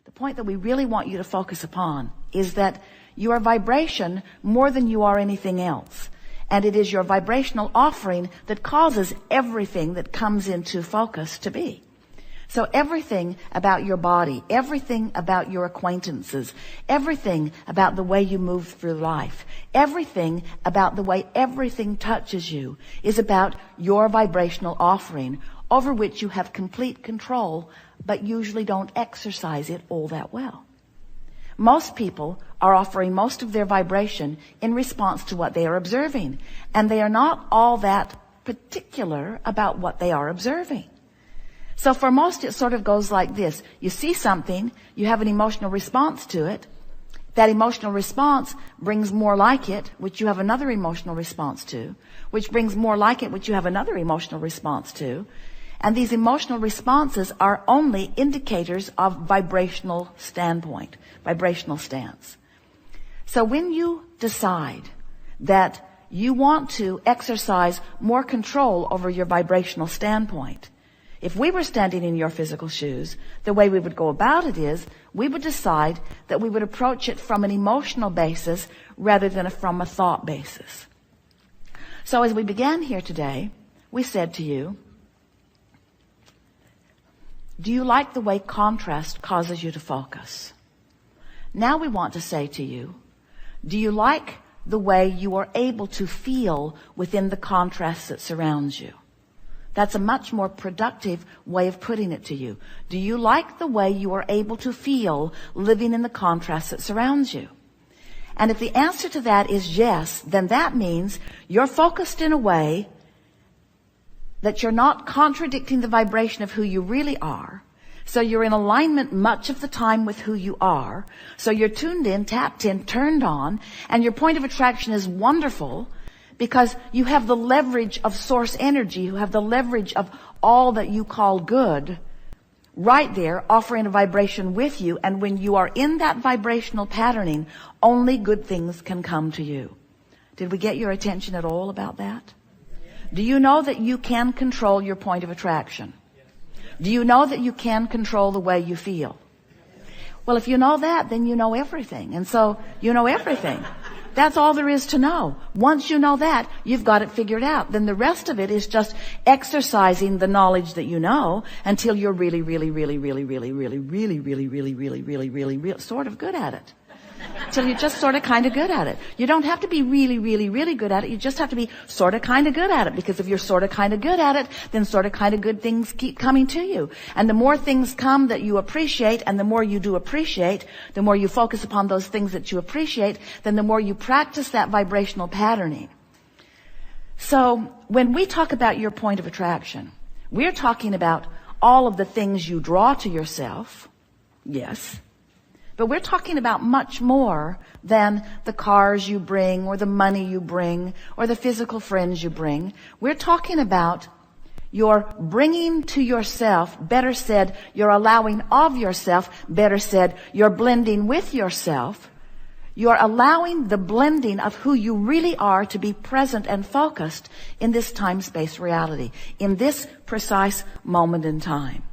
The point that we really want you to focus upon is that you are vibration more than you are anything else. And it is your vibrational offering that causes everything that comes into focus to be. So everything about your body, everything about your acquaintances, everything about the way you move through life, everything about the way everything touches you is about your vibrational offering over which you have complete control, but usually don't exercise it all that well. Most people are offering most of their vibration in response to what they are observing, and they are not all that particular about what they are observing. So for most, it sort of goes like this. You see something, you have an emotional response to it. That emotional response brings more like it, which you have another emotional response to, which brings more like it, which you have another emotional response to. And these emotional responses are only indicators of vibrational standpoint, vibrational stance. So when you decide that you want to exercise more control over your vibrational standpoint, if we were standing in your physical shoes, the way we would go about it is we would decide that we would approach it from an emotional basis rather than from a thought basis. So as we began here today, we said to you, do you like the way contrast causes you to focus? Now we want to say to you, do you like the way you are able to feel within the contrast that surrounds you? That's a much more productive way of putting it to you. Do you like the way you are able to feel living in the contrast that surrounds you? And if the answer to that is yes, then that means you're focused in a way that you're not contradicting the vibration of who you really are. So you're in alignment much of the time with who you are. So you're tuned in, tapped in, turned on, and your point of attraction is wonderful because you have the leverage of source energy, you have the leverage of all that you call good right there offering a vibration with you. And when you are in that vibrational patterning, only good things can come to you. Did we get your attention at all about that? Do you know that you can control your point of attraction? Do you know that you can control the way you feel? Well, if you know that, then you know everything. And so you know everything. That's all there is to know. Once you know that, you've got it figured out. Then the rest of it is just exercising the knowledge that you know until you're really sort of good at it. Till you're just sort of kind of good at it. You don't have to be really good at it. You just have to be sort of kind of good at it. Because if you're sort of kind of good at it, then sort of kind of good things keep coming to you. And the more things come that you appreciate, and the more you do appreciate, the more you focus upon those things that you appreciate, then the more you practice that vibrational patterning. So when we talk about your point of attraction, we're talking about all of the things you draw to yourself. Yes. But we're talking about much more than the cars you bring or the money you bring or the physical friends you bring. We're talking about your bringing to yourself, better said, you're allowing of yourself, better said, you're blending with yourself. You're allowing the blending of who you really are to be present and focused in this time-space reality, in this precise moment in time.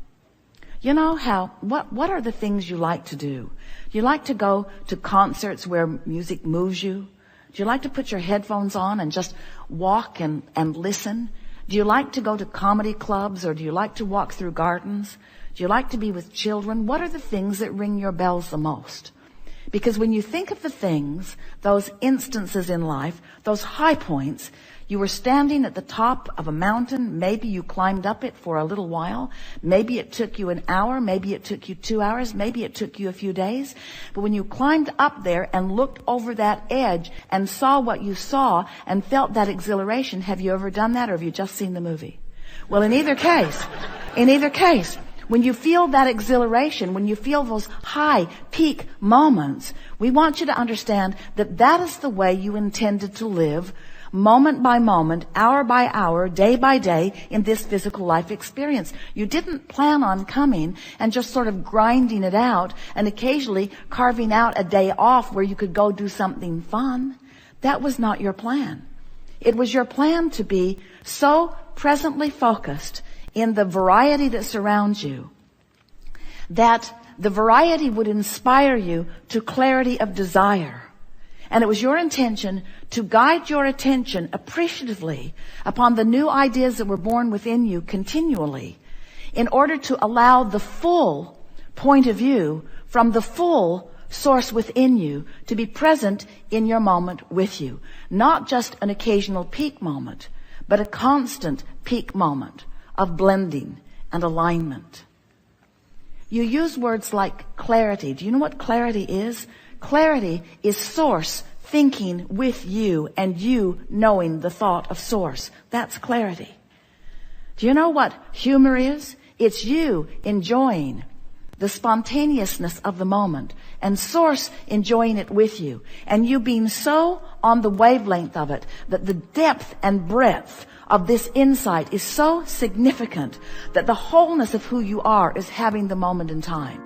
You know what are the things you like to do? Do you like to go to concerts where music moves you? Do you like to put your headphones on and just walk and listen? Do you like to go to comedy clubs, or do you like to walk through gardens? Do you like to be with children? What are the things that ring your bells the most? Because when you think of the things, those instances in life, those high points, you were standing at the top of a mountain. Maybe you climbed up it for a little while. Maybe it took you an hour. Maybe it took you 2 hours. Maybe it took you a few days. But when you climbed up there and looked over that edge and saw what you saw and felt that exhilaration, have you ever done that, or have you just seen the movie? Well, in either case, when you feel that exhilaration, when you feel those high peak moments, we want you to understand that that is the way you intended to live, moment by moment, hour by hour, day by day, in this physical life experience. You didn't plan on coming and just sort of grinding it out and occasionally carving out a day off where you could go do something fun. That was not your plan. It was your plan to be so presently focused in the variety that surrounds you that the variety would inspire you to clarity of desire. And it was your intention to guide your attention appreciatively upon the new ideas that were born within you continually, in order to allow the full point of view from the full source within you to be present in your moment with you. Not just an occasional peak moment, but a constant peak moment of blending and alignment. You use words like clarity. Do you know what clarity is? Clarity is source thinking with you and you knowing the thought of source. That's clarity. Do you know what humor is? It's you enjoying the spontaneousness of the moment and source enjoying it with you, and you being so on the wavelength of it that the depth and breadth of this insight is so significant that the wholeness of who you are is having the moment in time.